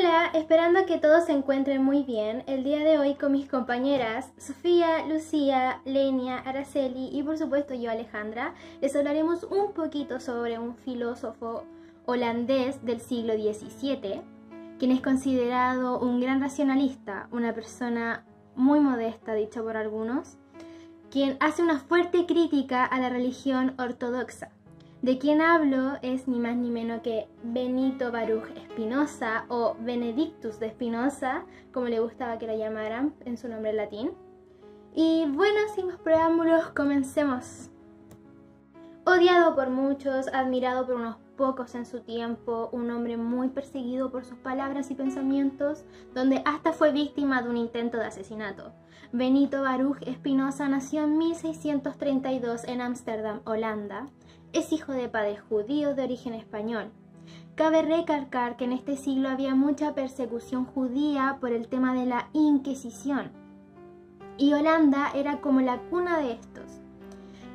Hola, esperando que todos se encuentren muy bien, el día de hoy con mis compañeras Sofía, Lucía, Lenia, Araceli y por supuesto yo, Alejandra, les hablaremos un poquito sobre un filósofo holandés del siglo XVII, quien es considerado un gran racionalista, una persona muy modesta, dicho por algunos, quien hace una fuerte crítica a la religión ortodoxa. De quien hablo es ni más ni menos que Benito Baruch Spinoza o Benedictus de Spinoza, como le gustaba que lo llamaran en su nombre latín. Y bueno, sin más preámbulos, comencemos. Odiado por muchos, admirado por unos pocos en su tiempo, un hombre muy perseguido por sus palabras y pensamientos, donde hasta fue víctima de un intento de asesinato. Benito Baruch Spinoza nació en 1632 en Ámsterdam, Holanda. Es hijo de padres judíos de origen español. Cabe recalcar que en este siglo había mucha persecución judía por el tema de la Inquisición, y Holanda era como la cuna de estos,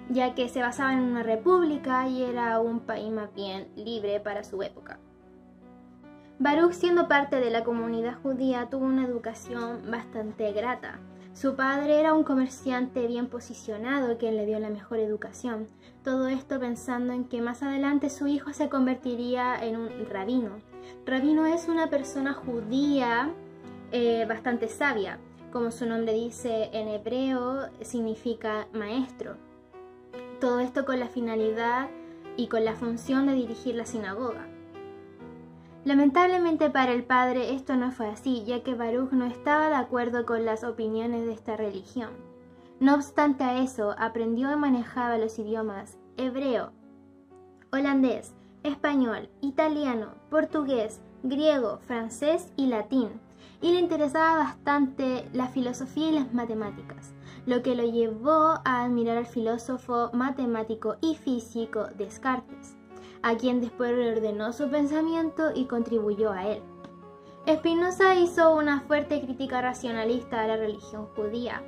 ya que se basaba en una república y era un país más bien libre para su época. Baruch, siendo parte de la comunidad judía, tuvo una educación bastante grata. Su padre era un comerciante bien posicionado quien le dio la mejor educación. Todo esto pensando en que más adelante su hijo se convertiría en un rabino. Rabino es una persona judía bastante sabia. Como su nombre dice en hebreo, significa maestro. Todo esto con la finalidad y con la función de dirigir la sinagoga. Lamentablemente para el padre esto no fue así, ya que Baruch no estaba de acuerdo con las opiniones de esta religión. No obstante a eso, aprendió y manejaba los idiomas hebreo, holandés, español, italiano, portugués, griego, francés y latín, y le interesaba bastante la filosofía y las matemáticas, lo que lo llevó a admirar al filósofo, matemático y físico Descartes, a quien después reordenó su pensamiento y contribuyó a él. Spinoza hizo una fuerte crítica racionalista a la religión judía.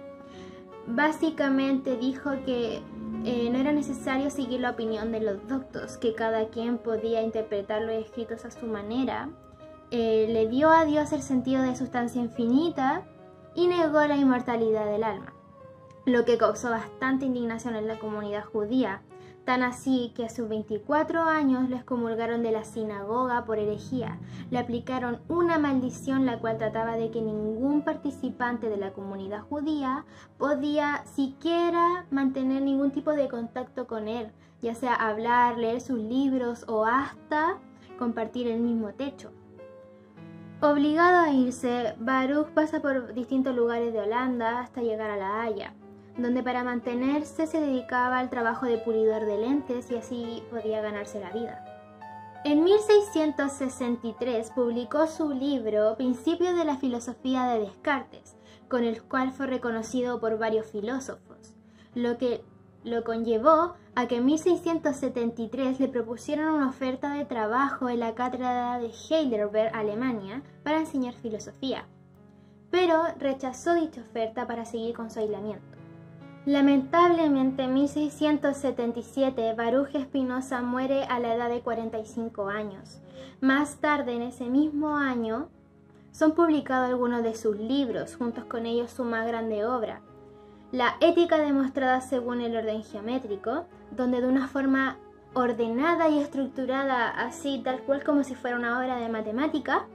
Básicamente dijo que no era necesario seguir la opinión de los doctos, que cada quien podía interpretar los escritos a su manera. Le dio a Dios el sentido de sustancia infinita y negó la inmortalidad del alma, lo que causó bastante indignación en la comunidad judía. Tan así que a sus 24 años lo excomulgaron de la sinagoga por herejía. Le aplicaron una maldición la cual trataba de que ningún participante de la comunidad judía podía siquiera mantener ningún tipo de contacto con él, ya sea hablar, leer sus libros o hasta compartir el mismo techo. Obligado a irse, Baruch pasa por distintos lugares de Holanda hasta llegar a La Haya, donde para mantenerse se dedicaba al trabajo de pulidor de lentes y así podía ganarse la vida. En 1663 publicó su libro Principios de la filosofía de Descartes, con el cual fue reconocido por varios filósofos, lo que lo conllevó a que en 1673 le propusieron una oferta de trabajo en la cátedra de Heidelberg, Alemania, para enseñar filosofía, pero rechazó dicha oferta para seguir con su aislamiento. Lamentablemente, en 1677, Baruch Spinoza muere a la edad de 45 años. Más tarde, en ese mismo año, son publicados algunos de sus libros, juntos con ellos su más grande obra, La ética demostrada según el orden geométrico, donde de una forma ordenada y estructurada, así tal cual como si fuera una obra de matemática,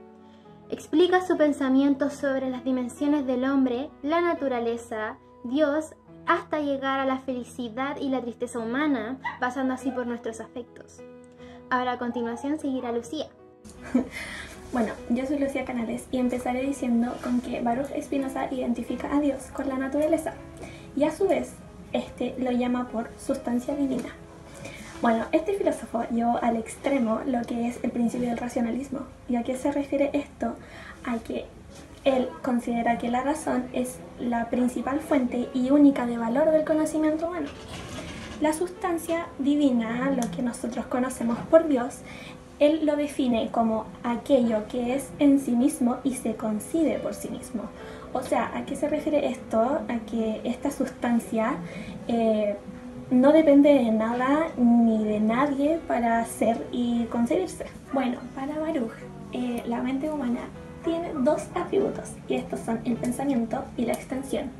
explica su pensamiento sobre las dimensiones del hombre, la naturaleza, Dios, hasta llegar a la felicidad y la tristeza humana, pasando así por nuestros afectos. Ahora a continuación seguirá Lucía. Bueno, yo soy Lucía Canales y empezaré diciendo con que Baruch Spinoza identifica a Dios con la naturaleza y a su vez lo llama por sustancia divina. Bueno, este filósofo llevó al extremo lo que es el principio del racionalismo. ¿Y a qué se refiere esto? A que él considera que la razón es la principal fuente y única de valor del conocimiento humano. La sustancia divina, lo que nosotros conocemos por Dios, él lo define como aquello que es en sí mismo y se concibe por sí mismo. O sea, ¿a qué se refiere esto? A que esta sustancia no depende de nada ni de nadie para ser y concebirse. Bueno, para Baruch, la mente humana tiene dos atributos, y estos son el pensamiento y la extensión.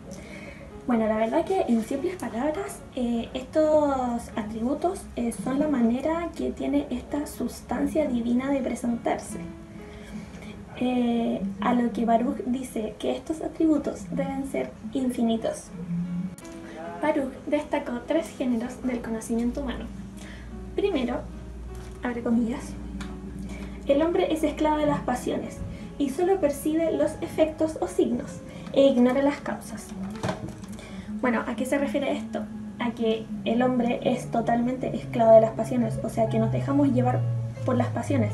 Bueno, la verdad que en simples palabras, estos atributos son la manera que tiene esta sustancia divina de presentarse. A lo que Baruch dice que estos atributos deben ser infinitos. Baruch destacó 3 géneros del conocimiento humano. Primero, abre comillas, el hombre es esclavo de las pasiones y solo percibe los efectos o signos e ignora las causas. Bueno, ¿a qué se refiere esto? A que el hombre es totalmente esclavo de las pasiones, o sea que nos dejamos llevar por las pasiones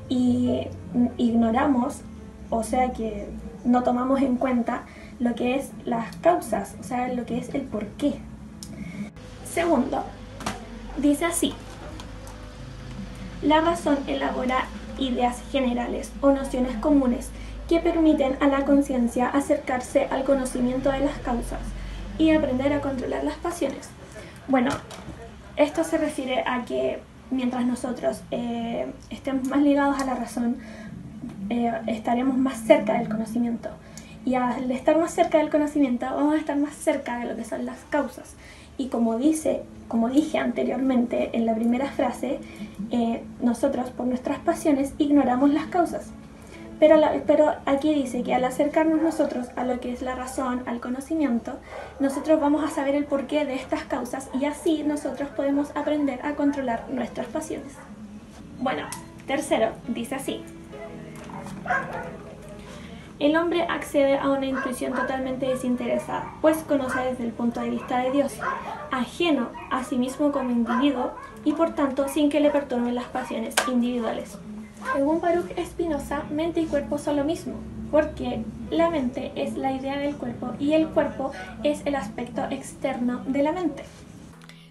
y ignoramos, o sea que no tomamos en cuenta lo que es las causas, o sea, lo que es el porqué. Segundo, dice así, la razón elabora ideas generales o nociones comunes que permiten a la conciencia acercarse al conocimiento de las causas y aprender a controlar las pasiones. Bueno, esto se refiere a que mientras nosotros estemos más ligados a la razón, estaremos más cerca del conocimiento. Y al estar más cerca del conocimiento, vamos a estar más cerca de lo que son las causas. Y como dije anteriormente en la primera frase, nosotros por nuestras pasiones ignoramos las causas. Pero aquí dice que al acercarnos nosotros a lo que es la razón, al conocimiento, nosotros vamos a saber el porqué de estas causas y así nosotros podemos aprender a controlar nuestras pasiones. Bueno, tercero, dice así. El hombre accede a una intuición totalmente desinteresada, pues conoce desde el punto de vista de Dios, ajeno a sí mismo como individuo y por tanto sin que le perturben las pasiones individuales. Según Baruch Spinoza, mente y cuerpo son lo mismo, porque la mente es la idea del cuerpo y el cuerpo es el aspecto externo de la mente.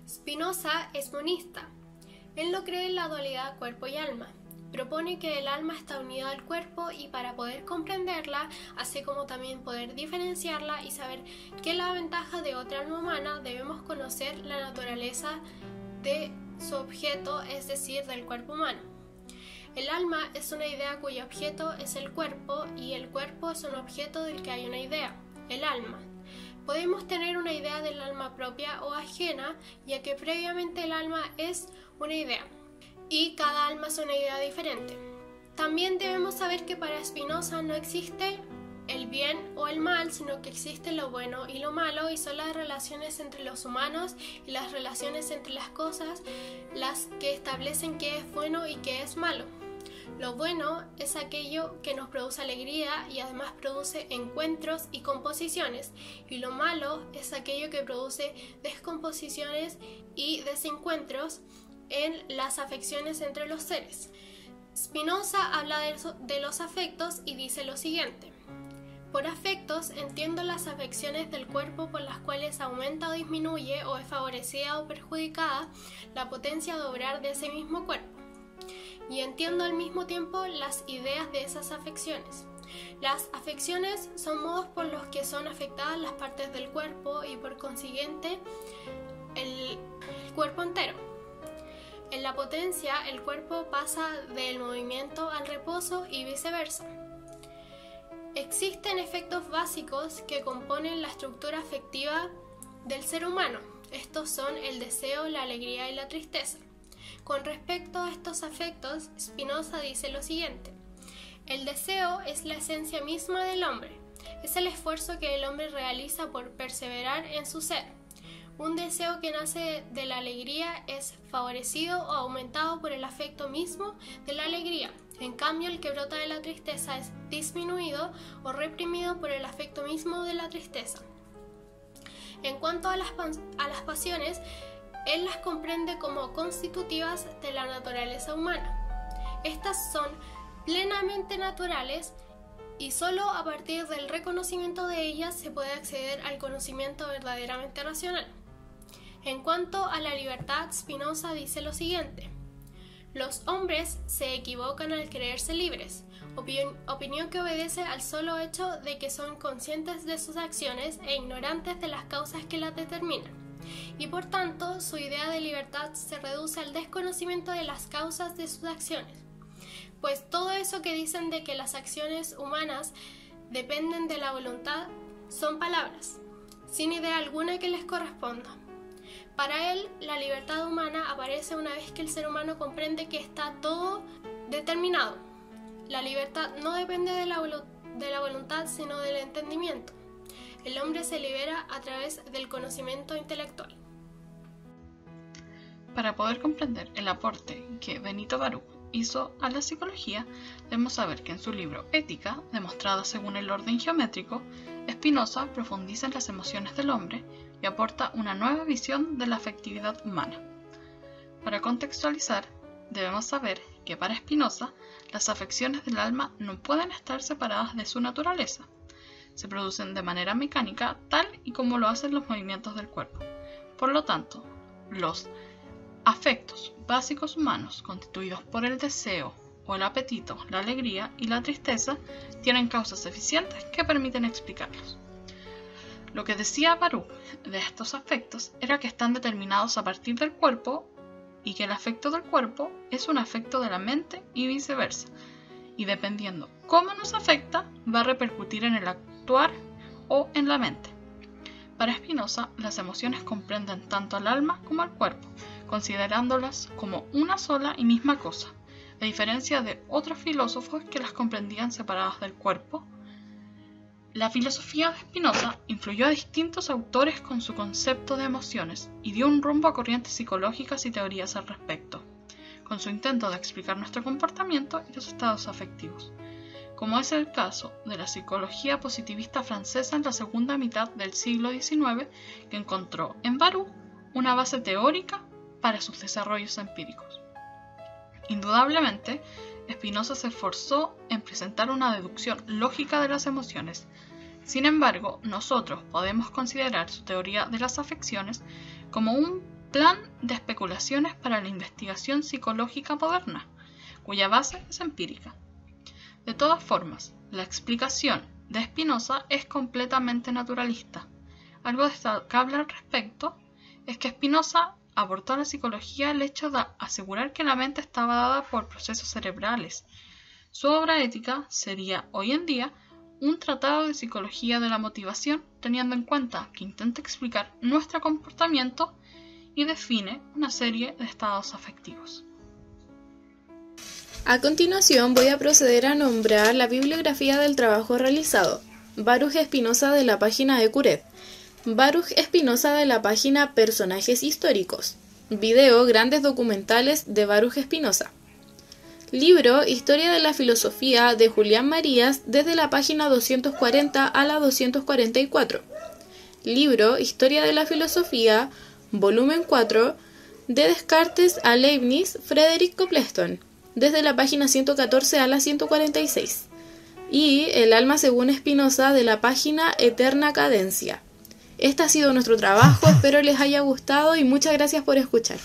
Spinoza es monista. Él no cree en la dualidad cuerpo y alma. Propone que el alma está unida al cuerpo y para poder comprenderla, así como también poder diferenciarla y saber qué es la ventaja de otra alma humana, debemos conocer la naturaleza de su objeto, es decir, del cuerpo humano. El alma es una idea cuyo objeto es el cuerpo y el cuerpo es un objeto del que hay una idea, el alma. Podemos tener una idea del alma propia o ajena, ya que previamente el alma es una idea y cada alma es una idea diferente. También debemos saber que para Spinoza no existe el bien o el mal, sino que existe lo bueno y lo malo, y son las relaciones entre los humanos y las relaciones entre las cosas las que establecen qué es bueno y qué es malo. Lo bueno es aquello que nos produce alegría y además produce encuentros y composiciones, y lo malo es aquello que produce descomposiciones y desencuentros en las afecciones entre los seres. Spinoza habla de los afectos y dice lo siguiente: por afectos entiendo las afecciones del cuerpo por las cuales aumenta o disminuye o es favorecida o perjudicada la potencia de obrar de ese mismo cuerpo. Y entiendo al mismo tiempo las ideas de esas afecciones. Las afecciones son modos por los que son afectadas las partes del cuerpo y por consiguiente el cuerpo entero. En la potencia, el cuerpo pasa del movimiento al reposo y viceversa. Existen efectos básicos que componen la estructura afectiva del ser humano. Estos son el deseo, la alegría y la tristeza. Con respecto a estos afectos, Spinoza dice lo siguiente: el deseo es la esencia misma del hombre. Es el esfuerzo que el hombre realiza por perseverar en su ser. Un deseo que nace de la alegría es favorecido o aumentado por el afecto mismo de la alegría. En cambio, el que brota de la tristeza es disminuido o reprimido por el afecto mismo de la tristeza. En cuanto a las pasiones, él las comprende como constitutivas de la naturaleza humana. Estas son plenamente naturales y solo a partir del reconocimiento de ellas se puede acceder al conocimiento verdaderamente racional. En cuanto a la libertad, Spinoza dice lo siguiente: los hombres se equivocan al creerse libres, opinión que obedece al solo hecho de que son conscientes de sus acciones e ignorantes de las causas que las determinan, y por tanto su idea de libertad se reduce al desconocimiento de las causas de sus acciones. pues todo eso que dicen de que las acciones humanas dependen de la voluntad son palabras, sin idea alguna que les corresponda. Para él, la libertad humana aparece una vez que el ser humano comprende que está todo determinado. La libertad no depende de la voluntad, sino del entendimiento. El hombre se libera a través del conocimiento intelectual. Para poder comprender el aporte que Benito Baruch hizo a la psicología, debemos saber que en su libro Ética, demostrada según el orden geométrico, Spinoza profundiza en las emociones del hombre y aporta una nueva visión de la afectividad humana. Para contextualizar, debemos saber que para Spinoza, las afecciones del alma no pueden estar separadas de su naturaleza. Se producen de manera mecánica tal y como lo hacen los movimientos del cuerpo. Por lo tanto, los afectos básicos humanos constituidos por el deseo o el apetito, la alegría y la tristeza tienen causas eficientes que permiten explicarlos. Lo que decía Baruch de estos afectos era que están determinados a partir del cuerpo y que el afecto del cuerpo es un afecto de la mente y viceversa, y dependiendo cómo nos afecta va a repercutir en el actuar o en la mente. Para Spinoza, las emociones comprenden tanto al alma como al cuerpo, considerándolas como una sola y misma cosa, a diferencia de otros filósofos que las comprendían separadas del cuerpo. La filosofía de Spinoza influyó a distintos autores con su concepto de emociones y dio un rumbo a corrientes psicológicas y teorías al respecto, con su intento de explicar nuestro comportamiento y los estados afectivos, como es el caso de la psicología positivista francesa en la segunda mitad del siglo XIX, que encontró en Baruch una base teórica para sus desarrollos empíricos. Indudablemente, Spinoza se esforzó en presentar una deducción lógica de las emociones. Sin embargo, nosotros podemos considerar su teoría de las afecciones como un plan de especulaciones para la investigación psicológica moderna, cuya base es empírica. De todas formas, la explicación de Spinoza es completamente naturalista. Algo destacable al respecto es que Spinoza aportó a la psicología el hecho de asegurar que la mente estaba dada por procesos cerebrales. Su obra ética sería, hoy en día, un tratado de psicología de la motivación, teniendo en cuenta que intenta explicar nuestro comportamiento y define una serie de estados afectivos. A continuación voy a proceder a nombrar la bibliografía del trabajo realizado. Baruch Spinoza de la página de Curet. Baruch Spinoza de la página Personajes históricos. Video Grandes documentales de Baruch Spinoza. Libro Historia de la filosofía de Julián Marías desde la página 240 a la 244. Libro Historia de la filosofía, volumen 4, de Descartes a Leibniz, Frederick Copleston, desde la página 114 a la 146. Y El alma según Spinoza de la página Eterna Cadencia. Este ha sido nuestro trabajo, espero les haya gustado y muchas gracias por escuchar.